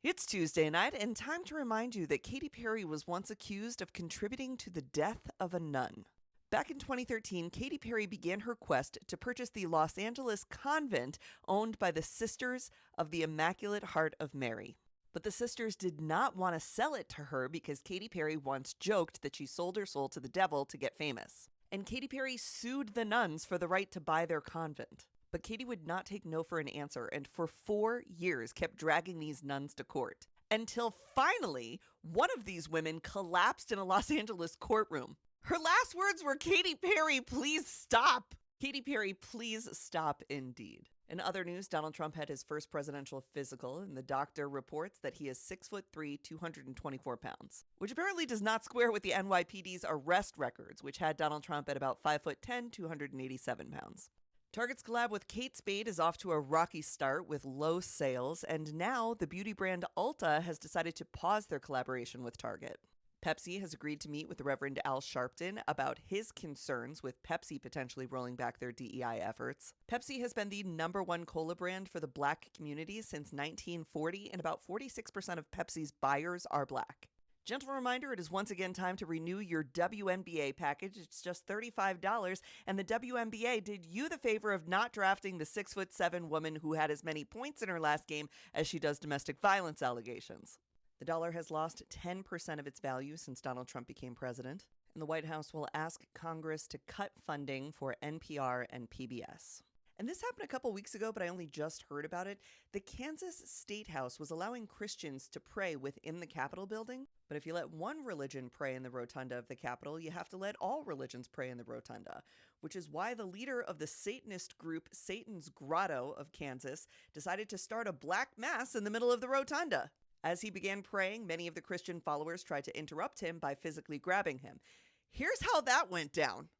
It's Tuesday night, and time to remind you that Katy Perry was once accused of contributing to the death of a nun. Back in 2013, Katy Perry began her quest to purchase the Los Angeles convent owned by the Sisters of the Immaculate Heart of Mary. But the sisters did not want to sell it to her because Katy Perry once joked that she sold her soul to the devil to get famous. And Katy Perry sued the nuns for the right to buy their convent. But Katy would not take no for an answer, and for 4 years kept dragging these nuns to court. Until finally, one of these women collapsed in a Los Angeles courtroom. Her last words were, "Katy Perry, please stop." Katy Perry, please stop indeed. In other news, Donald Trump had his first presidential physical, and the doctor reports that he is 6'3", 224 pounds, which apparently does not square with the NYPD's arrest records, which had Donald Trump at about 5'10", 287 pounds. Target's collab with Kate Spade is off to a rocky start with low sales, and now the beauty brand Ulta has decided to pause their collaboration with Target. Pepsi has agreed to meet with the Reverend Al Sharpton about his concerns with Pepsi potentially rolling back their DEI efforts. Pepsi has been the #1 cola brand for the Black community since 1940, and about 46% of Pepsi's buyers are Black. Gentle reminder, it is once again time to renew your WNBA package. It's just $35, and the WNBA did you the favor of not drafting the 6'7" woman who had as many points in her last game as she does domestic violence allegations. The dollar has lost 10% of its value since Donald Trump became president, and the White House will ask Congress to cut funding for NPR and PBS. And this happened a couple weeks ago, but I only just heard about it. The Kansas State House was allowing Christians to pray within the Capitol building, but if you let one religion pray in the rotunda of the Capitol, you have to let all religions pray in the rotunda, which is why the leader of the Satanist group Satan's Grotto of Kansas decided to start a black mass in the middle of the rotunda. As he began praying, many of the Christian followers tried to interrupt him by physically grabbing him. Here's how that went down.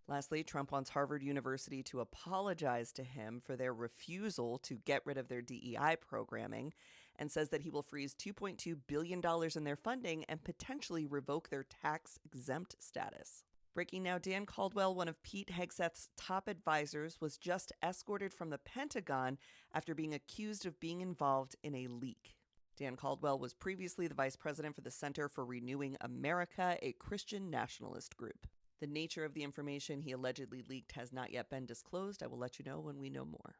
Lastly, Trump wants Harvard University to apologize to him for their refusal to get rid of their DEI programming, and says that he will freeze $2.2 billion in their funding and potentially revoke their tax-exempt status. Breaking now, Dan Caldwell, one of Pete Hegseth's top advisors, was just escorted from the Pentagon after being accused of being involved in a leak. Dan Caldwell was previously the vice president for the Center for Renewing America, a Christian nationalist group. The nature of the information he allegedly leaked has not yet been disclosed. I will let you know when we know more.